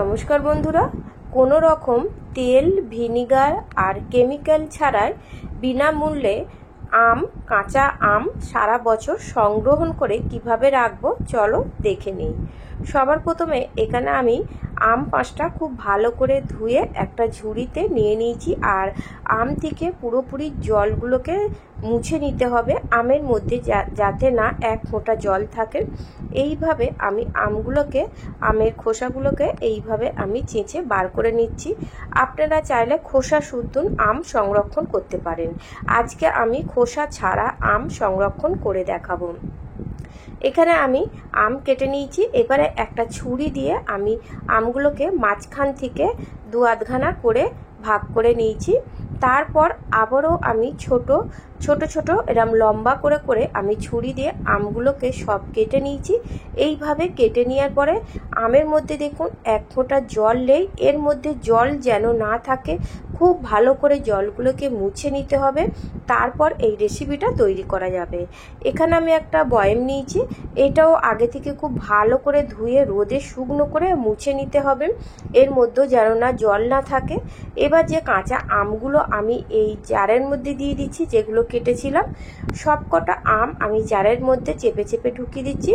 নমস্কার বন্ধুরা, কোনো রকম তেল, ভিনিগার আর কেমিক্যাল ছাড়াই বিনামূল্যে কাঁচা আম সারা বছর সংগ্রহণ করে কিভাবে রাখবো চলো দেখে নিই। সবার প্রথমে এখানে আমি আম 5টা খুব ভালো করে ধুয়ে একটা ঝুড়িতে নিয়ে নিয়েছি। আর আম থেকে পুরোপুরি জলগুলোকে মুছে নিতে হবে, আমের মধ্যে যাতে না এক ফোঁটা জল থাকে। এইভাবে আমি আমের খোসাগুলোকে এইভাবে আমি চেঁচে বার করে নিচ্ছি। আপনারা চাইলে খোসা শুদ্ধ আম সংরক্ষণ করতে পারেন। আজকে আমি খোসা ছাড়া আম সংরক্ষণ করে দেখাবো। এখানে আমি আম কেটে নিয়েছি। এবারে একটা ছুরি দিয়ে আমি আমগুলোকে মাঝখান থেকে 2-8খানা করে ভাগ করে নিয়েছি। তারপর আবারও আমি ছোট ছোট এরম লম্বা করে করে আমি ছুরি দিয়ে আমগুলোকে সব কেটে নিয়েছি। এইভাবে কেটে নেওয়ার পরে আমের মধ্যে দেখুন এক ফোঁটা জল নেই, এর মধ্যে জল যেন না থাকে। খুব ভালো করে জলগুলোকে মুছে নিতে হবে, তারপর এই রেসিপিটা তৈরি করা যাবে। এখানে আমি একটা বয়াম নিয়েছি, এটাও আগে থেকে খুব ভালো করে ধুয়ে রোদে শুকনো করে মুছে নিতে হবে, এর মধ্যে যেন না জল না থাকে। এবার যে কাঁচা আমগুলো আমি এই জারের মধ্যে দিয়ে দিচ্ছি, যেগুলো কেটেছিলাম সব কটা আম আমি জারের মধ্যে চেপে চেপে ঢুকিয়ে দিচ্ছি।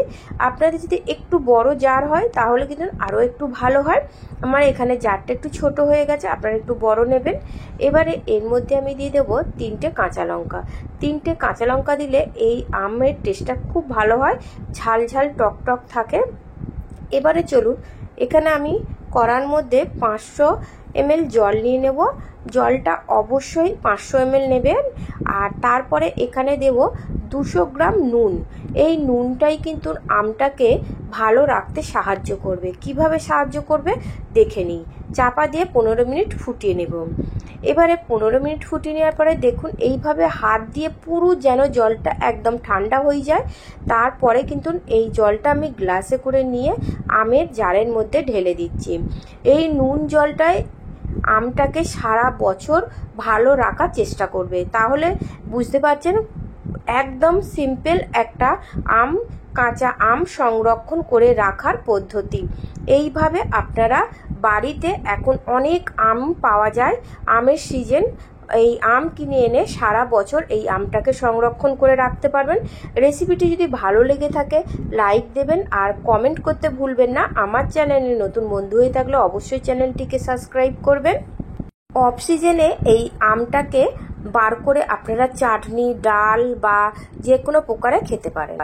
আপনাদের যদি একটু বড় জার হয় তাহলে কিন্তু আরও একটু ভালো হয়। আমার এখানে জারটা একটু ছোট হয়ে গেছে, আপনারা একটু বড় নেবেন। এবারে এর মধ্যে আমি দিয়ে দেবো 3টে কাঁচা লঙ্কা। 3টে কাঁচা লঙ্কা দিলে এই আমের টেস্টটা খুব ভালো হয়, ঝাল ঝাল টক টক থাকে। এবারে চলুন, এখানে আমি কড়ার মধ্যে 500 ml জল নিয়ে নেব। জলটা অবশ্যই 500 ml নেবেন। আর তারপরে এখানে দেব 200 গ্রাম নুন। এই নুনটাই কিন্তু আমটাকে ভালো রাখতে সাহায্য করবে। কিভাবে সাহায্য করবে দেখে নিই। চাপা দিয়ে 15 মিনিট ফুটিয়ে নেব। এবারে 15 মিনিট ফুটিয়ে নেওয়ার পরে দেখুন এইভাবে হাত দিয়ে পুরো যেন জলটা একদম ঠান্ডা হয়ে যায়। তারপরে কিন্তু এই জলটা আমি গ্লাসে করে নিয়ে আমের জারের মধ্যে ঢেলে দিচ্ছি। এই নুন জলটাই আমটাকে সারা বছর ভালো রাখার চেষ্টা করবে। তাহলে বুঝতে পারছেন, একদম সিম্পল একটা কাঁচা আম সংরক্ষণ করে রাখার পদ্ধতি। এইভাবে আপনারা বাড়িতে এখন অনেক আম পাওয়া যায়, আমের সিজন, এই আম কিনে এনে সারা বছর এই আমটাকে সংরক্ষণ করে রাখতে পারবেন। রেসিপিটি যদি ভালো লেগে থাকে লাইক দেবেন আর কমেন্ট করতে ভুলবেন না। আমার চ্যানেলে নতুন বন্ধু হয়ে থাকলে অবশ্যই চ্যানেলটিকে সাবস্ক্রাইব করবেন। অফ সিজনে এই আমটাকে বার করে আপনারা চাটনি, ডাল বা যে কোনো প্রকারে খেতে পারেন।